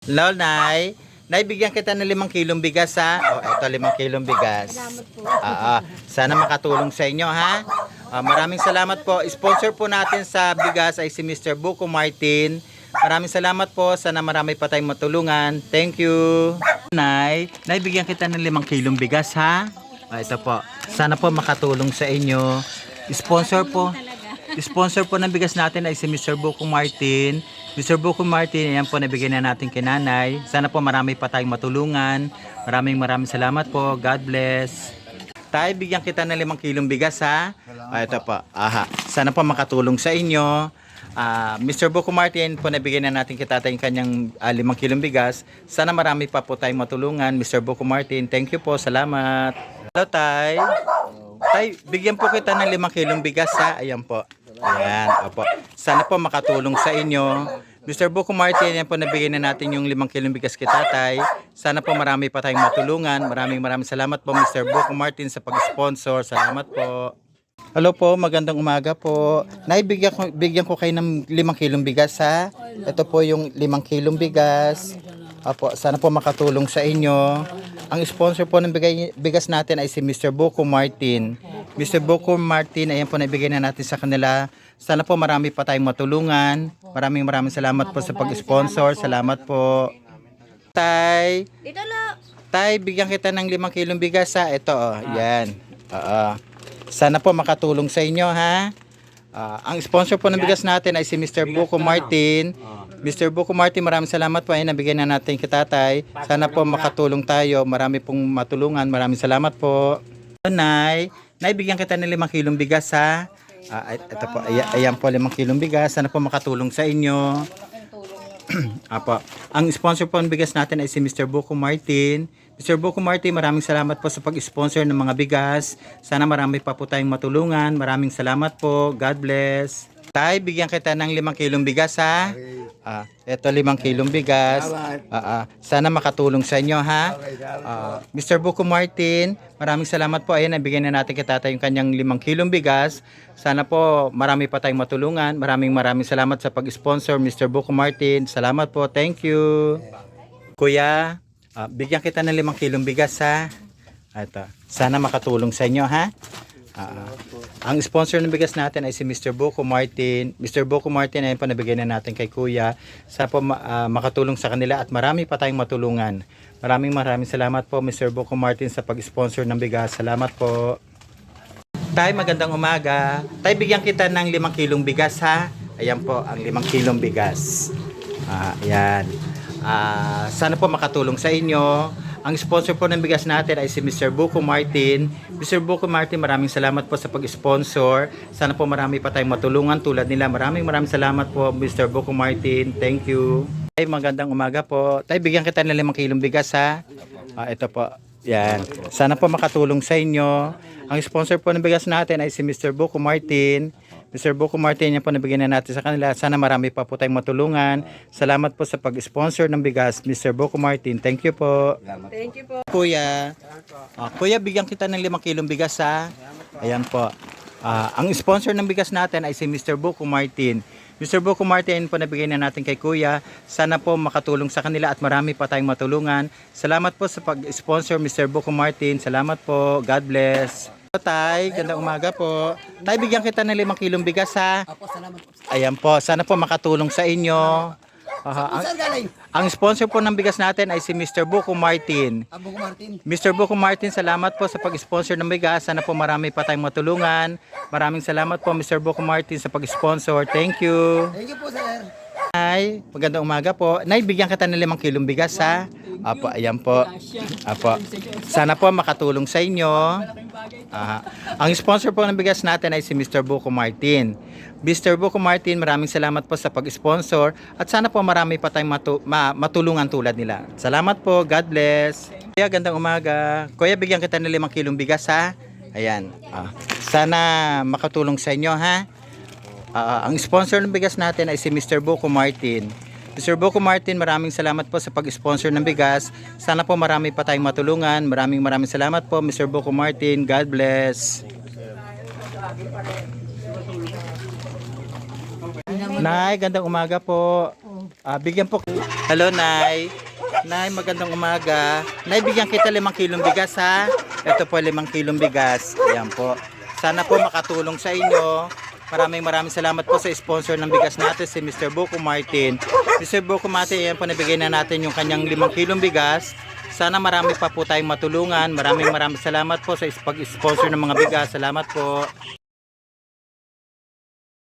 Hello, Nay. Nay, bigyan kita ng 5 kilong bigas, ha? O, eto, 5 kilong bigas. Salamat po. Sana makatulong sa inyo, ha? Maraming salamat po. Sponsor po natin sa bigas ay si Mr. Buko Martin. Maraming salamat po. Sana marami pa tayong matulungan. Thank you. Nay, bigyan kita ng 5 kilong bigas, ha? Ito po. Sana po makatulong sa inyo. Sponsor po ng bigas natin ay si Mr. Buko Martin. Mr. Buko Martin, ayan po, nabigyan na natin kay nanay. Sana po marami pa tayong matulungan. Maraming salamat po. God bless. Tay, bigyan kita ng 5 kilong bigas, ha? Ito po. Sana po makatulong sa inyo. Mr. Buko Martin po, nabigyan na natin kay tatay yung kanyang 5 kilong bigas. Sana marami pa po tayong matulungan. Mr. Buko Martin, thank you po. Salamat. Hello, Tay. Tay, bigyan po kita ng 5 kilong bigas, ha? Ayan po. Ayan, opo. Sana po makatulong sa inyo. Mr. Buko Martin, yan po, nabigyan na natin yung 5 kilong bigas kay tatay. Sana po marami pa tayong matulungan. Maraming salamat po, Mr. Buko Martin, sa pag-sponsor. Salamat po. Hello po, magandang umaga po. Bigyan ko kayo ng 5 kilong bigas, ha? Ito po yung 5 kilong bigas. Opo, sana po makatulong sa inyo. Ang sponsor po ng bigas natin ay si Mr. Buko Martin. Mr. Buko Martin, ayan po, nabigay na natin sa kanila. Sana po marami pa tayong matulungan. Maraming salamat po sa pag-sponsor. Salamat po. Tay, Dito lang. Tay, bigyan kita ng 5 kilong bigas, ha? Ito, yan. Sana po makatulong sa inyo, ha? Ang sponsor po ng bigas natin ay si Mr. Buko Martin. Mr. Buko Martin, maraming salamat po. Ay, nabigyan na natin kay tatay. Sana po makatulong tayo. Marami pong matulungan. Maraming salamat po. Nay, bigyan kita ng 5 kilong bigas, ha? Ito po, ayan po, 5 kilong bigas. Sana po makatulong sa inyo. Apo. Ang sponsor po ng bigas natin ay si Mr. Buko Martin. Mr. Buko Martin, maraming salamat po sa pag-sponsor ng mga bigas. Sana marami pa po tayong matulungan. Maraming salamat po. God bless. Tay, bigyan kita ng 5 kilong bigas, ha? Ito 5 kilong bigas. Sana makatulong sa inyo, ha? Mr. Buko Martin, maraming salamat po. Ayan, nabigyan na natin kay tatay yung kanyang 5 kilong bigas. Sana po marami pa tayong matulungan. Maraming salamat sa pag-sponsor, Mr. Buko Martin. Salamat po. Thank you. Kuya, bigyan kita ng 5 kilong bigas, ha? Ito. Sana makatulong sa inyo, ha? Ang sponsor ng bigas natin ay si Mr. Buko Martin. Mr. Buko Martin, ayun po, nabigay na natin kay Kuya. Sana po makatulong sa kanila at marami pa tayong matulungan. Maraming salamat po, Mr. Buko Martin, sa pag-sponsor ng bigas. Salamat po. Tay, magandang umaga. Tay, bigyan kita ng 5 kilong bigas, ha? Ayan po, ang 5 kilong bigas. Ayan. Sana po makatulong sa inyo. Ang sponsor po ng bigas natin ay si Mr. Buko Martin. Mr. Buko Martin, maraming salamat po sa pag-sponsor. Sana po marami pa tayong matulungan tulad nila. Maraming salamat po, Mr. Buko Martin. Thank you. Tay, magandang umaga po. Tay, bigyan kita ng 5 kilong bigas, ha? Ito po. Yan. Sana po makatulong sa inyo. Ang sponsor po ng bigas natin ay si Mr. Buko Martin. Mr. Buko Martin, yan po, nabigyan na natin sa kanila. Sana marami pa po tayong matulungan. Salamat po sa pag-sponsor ng bigas, Mr. Buko Martin. Thank you po. Thank you po. Kuya, Kuya, bigyan kita ng 5 kilong bigas, ha? Ayan po. Ang sponsor ng bigas natin ay si Mr. Buko Martin. Mr. Buko Martin po, nabigay na natin kay Kuya. Sana po makatulong sa kanila at marami pa tayong matulungan. Salamat po sa pag-sponsor, Mr. Buko Martin. Salamat po. God bless. Tay, gandang umaga po. Tay, bigyan kita ng 5 kilong bigas, ha? Apo, salamat po. Ayan po, sana po makatulong sa inyo. Saan galing? Ang sponsor po ng bigas natin ay si Mr. Buko Martin. Buko Martin. Mr. Buko Martin, salamat po sa pag-sponsor ng bigas. Sana po marami pa tayong matulungan. Maraming salamat po, Mr. Buko Martin, sa pag-sponsor. Thank you. Thank you po, sir. Nay, magandang umaga po. Nay, bigyan kita ng 5 kilong bigas, ha? Apo, ayan po. Apo. Sana po makatulong sa inyo. Ang sponsor po ng bigas natin ay si Mr. Buko Martin. Mr. Buko Martin, maraming salamat po sa pag-sponsor at sana po marami pa tayong matulungan tulad nila. Salamat po. God bless. Kuya, gandang umaga. Kuya, bigyan kita ng 5 kilong bigas, ha? Ayan. Sana makatulong sa inyo, ha? Ang sponsor ng bigas natin ay si Mr. Buko Martin. Mr. Buko Martin, maraming salamat po sa pag-sponsor ng bigas. Sana po marami pa tayong matulungan. Maraming salamat po, Mr. Buko Martin. God bless. Nay, gandang umaga po. Bigyan po. Hello, Nay. Nay, magandang umaga. Nay, bigyan kita 5 kilong bigas, ha? Ito po 5 kilong bigas. Ayan po. Sana po makatulong sa inyo. Maraming salamat po sa sponsor ng bigas natin, si Mr. Buko Martin. Mr. Buko Martin, ayan po, nabigay na natin yung kanyang 5 kilong bigas. Sana marami pa po tayong matulungan. Maraming salamat po sa pag-sponsor ng mga bigas. Salamat po.